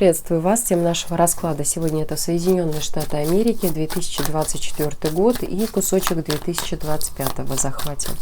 Приветствую вас. Тема нашего расклада сегодня это Соединенные Штаты Америки, 2024 год и кусочек 2025 захватим.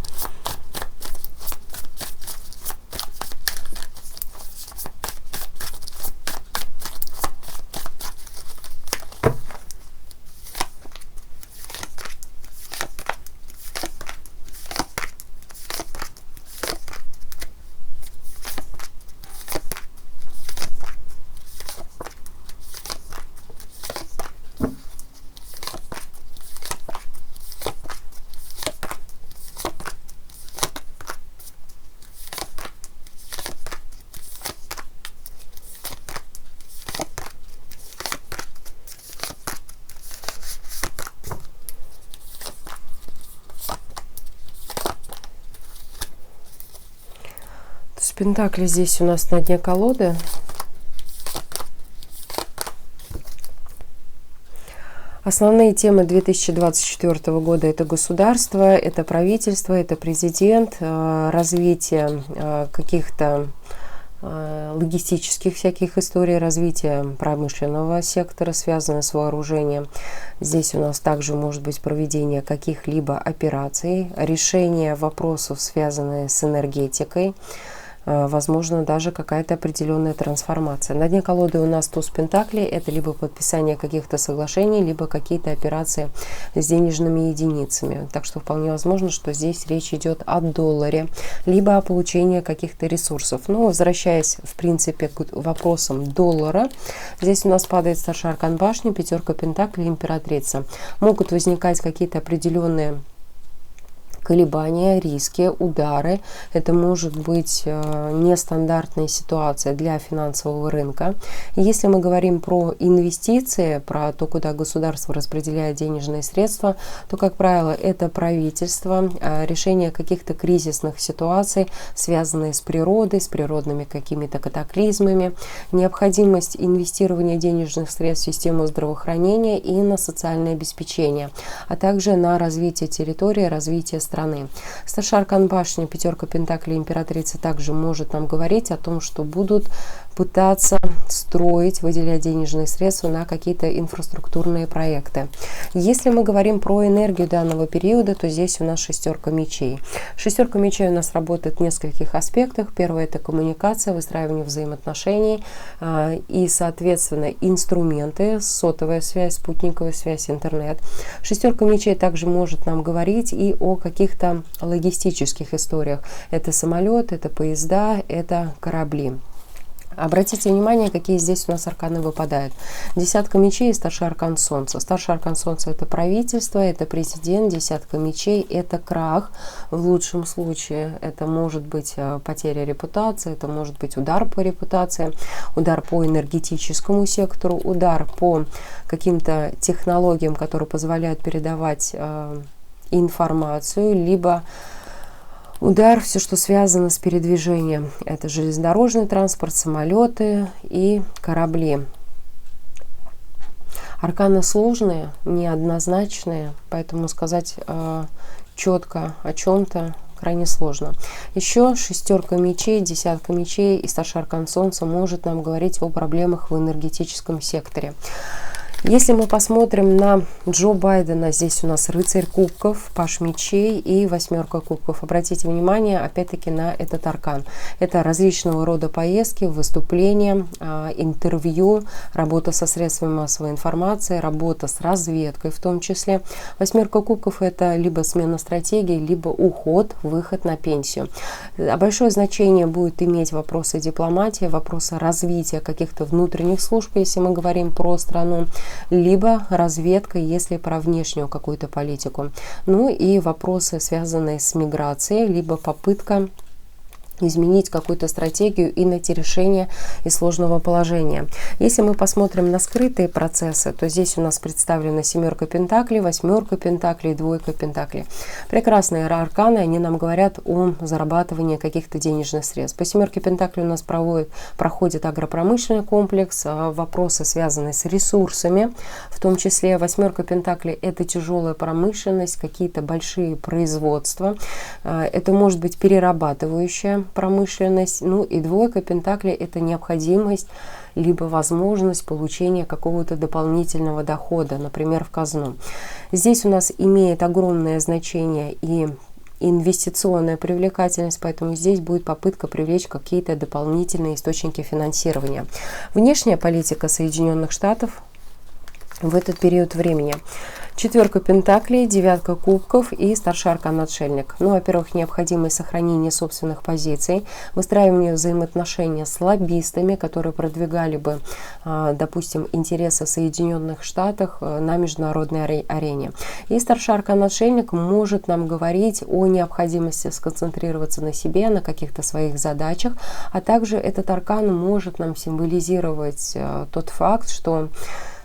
Пентакли здесь у нас на дне колоды. Основные темы 2024 года — это государство, это правительство, это президент, развитие каких-то логистических всяких историй, развитие промышленного сектора, связанного с вооружением. Здесь у нас также может быть проведение каких-либо операций, решение вопросов, связанных с энергетикой, возможно, даже какая-то определенная трансформация. На дне колоды у нас туз пентаклей. Это либо подписание каких-то соглашений, либо какие-то операции с денежными единицами. Так что вполне возможно, что здесь речь идет о долларе, либо о получении каких-то ресурсов. Но возвращаясь, в принципе, к вопросам доллара, здесь у нас падает старший аркан башни, пятерка пентаклей, императрица. Могут возникать какие-то определенные колебания, риски, удары. Это может быть нестандартная ситуация для финансового рынка. Если мы говорим про инвестиции, про то, куда государство распределяет денежные средства, то, как правило, это правительство, решение каких-то кризисных ситуаций, связанные с природой, с природными какими-то катаклизмами, необходимость инвестирования денежных средств в систему здравоохранения и на социальное обеспечение, а также на развитие территории, развитие страны. Старший аркан башни, пятерка пентаклей, императрица, также может нам говорить о том, что будут пытаться строить, выделять денежные средства на какие-то инфраструктурные проекты. Если мы говорим про энергию данного периода, то здесь у нас шестерка мечей. Шестерка мечей у нас работает в нескольких аспектах. Первое — это коммуникация, выстраивание взаимоотношений и, соответственно, инструменты, сотовая связь, спутниковая связь, интернет. Шестерка мечей также может нам говорить и о каких-то логистических историях. Это самолет, это поезда, это корабли. Обратите внимание, какие здесь у нас арканы выпадают. Десятка мечей и старший аркан солнца. Старший аркан солнца — это правительство, это президент. Десятка мечей — это крах. В лучшем случае это может быть потеря репутации, это может быть удар по репутации, удар по энергетическому сектору, удар по каким-то технологиям, которые позволяют передавать информацию, либо удар, все, что связано с передвижением. Это железнодорожный транспорт, самолеты и корабли. Арканы сложные, неоднозначные, поэтому сказать четко о чем-то крайне сложно. Еще шестерка мечей, десятка мечей и старший аркан солнца может нам говорить о проблемах в энергетическом секторе. Если мы посмотрим на Джо Байдена, здесь у нас рыцарь кубков, паш мечей и восьмерка кубков. Обратите внимание, опять-таки, на этот аркан. Это различного рода поездки, выступления, интервью, работа со средствами массовой информации, работа с разведкой в том числе. Восьмерка кубков — это либо смена стратегии, либо уход, выход на пенсию. Большое значение будет иметь вопросы дипломатии, вопросы развития каких-то внутренних служб, если мы говорим про страну, либо разведка, если про внешнюю какую-то политику. Ну и вопросы, связанные с миграцией, либо попытка изменить какую-то стратегию и найти решение из сложного положения. Если мы посмотрим на скрытые процессы, то здесь у нас представлена семерка пентаклей, восьмерка пентаклей, двойка пентаклей. Прекрасные арканы, они нам говорят о зарабатывании каких-то денежных средств. По семерке пентаклей у нас проходит агропромышленный комплекс, вопросы, связанные с ресурсами, в том числе восьмерка пентаклей — это тяжелая промышленность, какие-то большие производства, это может быть перерабатывающая промышленность. Ну и двойка пентаклей — это необходимость либо возможность получения какого-то дополнительного дохода, например, в казну. Здесь у нас имеет огромное значение и инвестиционная привлекательность, поэтому здесь будет попытка привлечь какие-то дополнительные источники финансирования. Внешняя политика Соединенных Штатов в этот период времени. Четверка пентаклей, девятка кубков и старший аркан отшельник. Ну, во-первых, необходимость сохранения собственных позиций, выстраивание взаимоотношений с лоббистами, которые продвигали бы, допустим, интересы Соединенных Штатов на международной арене. И старший аркан отшельник может нам говорить о необходимости сконцентрироваться на себе, на каких-то своих задачах, а также этот аркан может нам символизировать тот факт, что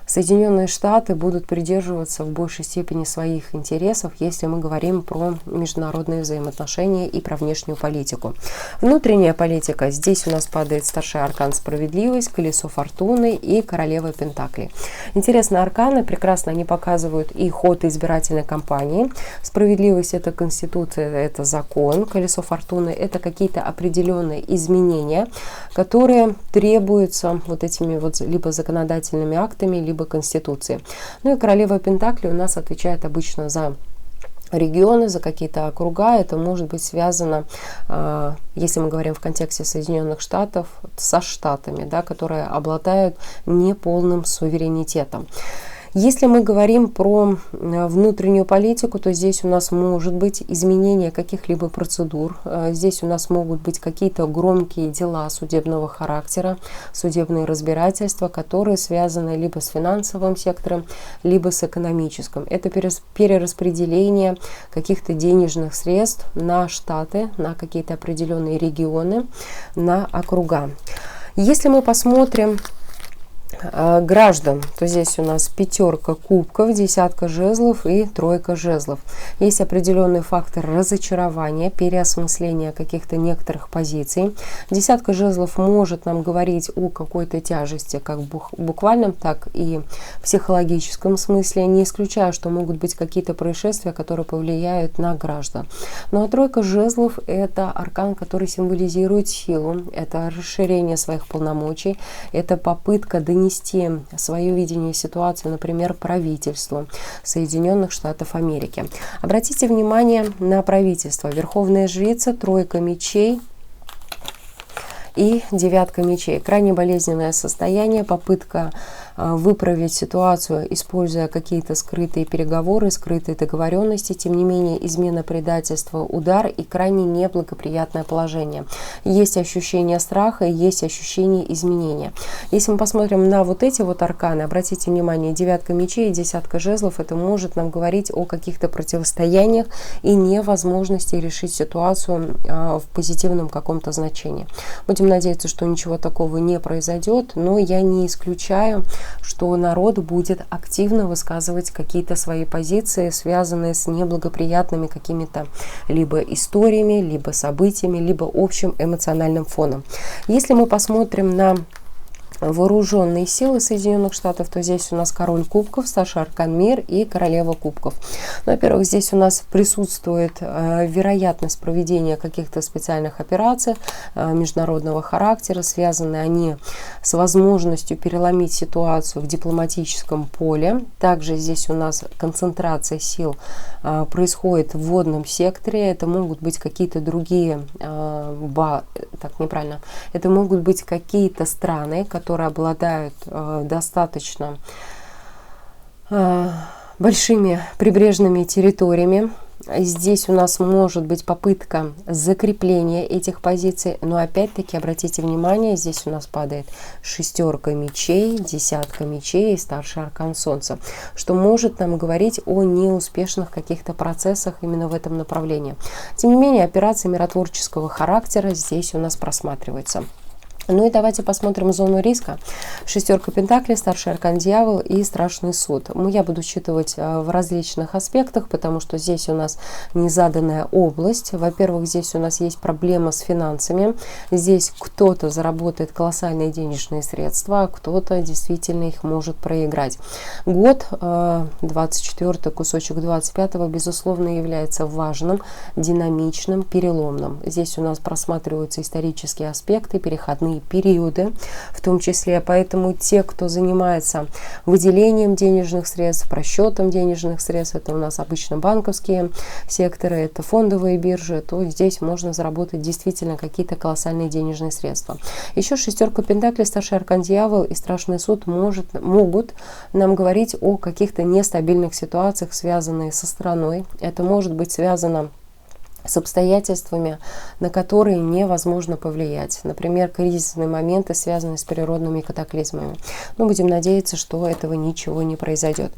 Соединенные Штаты будут придерживаться в большей степени своих интересов, если мы говорим про международные взаимоотношения и про внешнюю политику. Внутренняя политика. Здесь у нас падает старший аркан справедливость, колесо фортуны и королева пентаклей. Интересно, арканы прекрасно они показывают и ход избирательной кампании. Справедливость — это конституция, это закон. Колесо фортуны — это какие-то определенные изменения, которые требуются вот этими вот либо законодательными актами, либо Конституции. Ну и королева пентаклей у нас отвечает обычно за регионы, за какие-то округа. Это может быть связано, если мы говорим в контексте Соединенных Штатов, со штатами, да, которые обладают неполным суверенитетом. Если мы говорим про внутреннюю политику, то здесь у нас может быть изменение каких-либо процедур. Здесь у нас могут быть какие-то громкие дела судебного характера, судебные разбирательства, которые связаны либо с финансовым сектором, либо с экономическим. Это перераспределение каких-то денежных средств на штаты, на какие-то определенные регионы, на округа. Если мы посмотрим граждан, то здесь у нас пятерка кубков, десятка жезлов и тройка жезлов. Есть определенный фактор разочарования, переосмысления каких-то некоторых позиций. Десятка жезлов может нам говорить о какой-то тяжести, как в буквальном, так и в психологическом смысле. Не исключаю, что могут быть какие-то происшествия, которые повлияют на граждан. Ну а тройка жезлов — это аркан, который символизирует силу, это расширение своих полномочий, это попытка донести свое видение ситуации, например, правительству Соединенных Штатов Америки. Обратите внимание на правительство. Верховная жрица, тройка мечей и девятка мечей. Крайне болезненное состояние, попытка выправить ситуацию, используя какие-то скрытые переговоры, скрытые договоренности. Тем не менее, измена, предательство, удар и крайне неблагоприятное положение. Есть ощущение страха, есть ощущение изменения. Если мы посмотрим на вот эти вот арканы, обратите внимание, девятка мечей и десятка жезлов, это может нам говорить о каких-то противостояниях и невозможности решить ситуацию в позитивном каком-то значении. Будем надеяться, что ничего такого не произойдет, но я не исключаю, что народ будет активно высказывать какие-то свои позиции, связанные с неблагоприятными какими-то либо историями, либо событиями, либо общим эмоциональным фоном. Если мы посмотрим на вооруженные силы Соединенных Штатов, то здесь у нас король кубков, старший аркан мир и королева кубков. Во-первых, здесь у нас присутствует вероятность проведения каких-то специальных операций международного характера, связаны они с возможностью переломить ситуацию в дипломатическом поле. Также здесь у нас концентрация сил происходит в водном секторе. Это могут быть какие-то другие, это могут быть какие-то страны, которые обладают достаточно большими прибрежными территориями. Здесь у нас может быть попытка закрепления этих позиций, но опять-таки обратите внимание, здесь у нас падает шестерка мечей, десятка мечей и старший аркан солнца, что может нам говорить о неуспешных каких-то процессах именно в этом направлении. Тем не менее, операции миротворческого характера здесь у нас просматриваются. Ну и давайте посмотрим зону риска. Шестерка пентаклей, старший аркан дьявол и страшный суд. Я буду считывать в различных аспектах, потому что здесь у нас незаданная область. Во-первых, здесь у нас есть проблема с финансами. Здесь кто-то заработает колоссальные денежные средства, а кто-то действительно их может проиграть. Год 24, кусочек 25, безусловно, является важным, динамичным, переломным. Здесь у нас просматриваются исторические аспекты, переходные разные периоды, в том числе. Поэтому те, кто занимается выделением денежных средств, просчетом денежных средств, это у нас обычно банковские секторы, это фондовые биржи, то здесь можно заработать действительно какие-то колоссальные денежные средства. Еще шестерка пентаклей, старший аркан дьявол и страшный суд могут нам говорить о каких-то нестабильных ситуациях, связанных со страной. Это может быть связано с обстоятельствами, на которые невозможно повлиять. Например, кризисные моменты, связанные с природными катаклизмами. Но будем надеяться, что этого ничего не произойдет.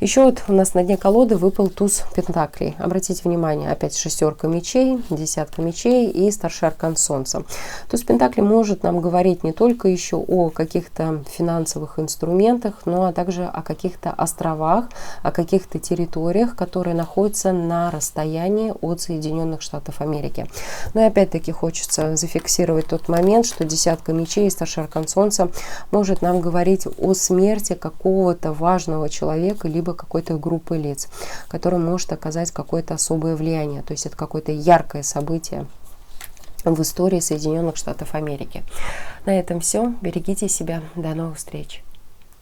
Еще вот у нас на дне колоды выпал туз пентаклей. Обратите внимание, опять шестерка мечей, десятка мечей и старший аркан солнца. Туз пентаклей может нам говорить не только еще о каких-то финансовых инструментах, но также о каких-то островах, о каких-то территориях, которые находятся на расстоянии от Соединенных Штатов Америки. Но и опять-таки хочется зафиксировать тот момент, что десятка мечей и старший аркан солнца может нам говорить о смерти какого-то важного человека, либо какой-то группы лиц, который может оказать какое-то особое влияние. То есть это какое-то яркое событие в истории Соединенных Штатов Америки. На этом все. Берегите себя. До новых встреч.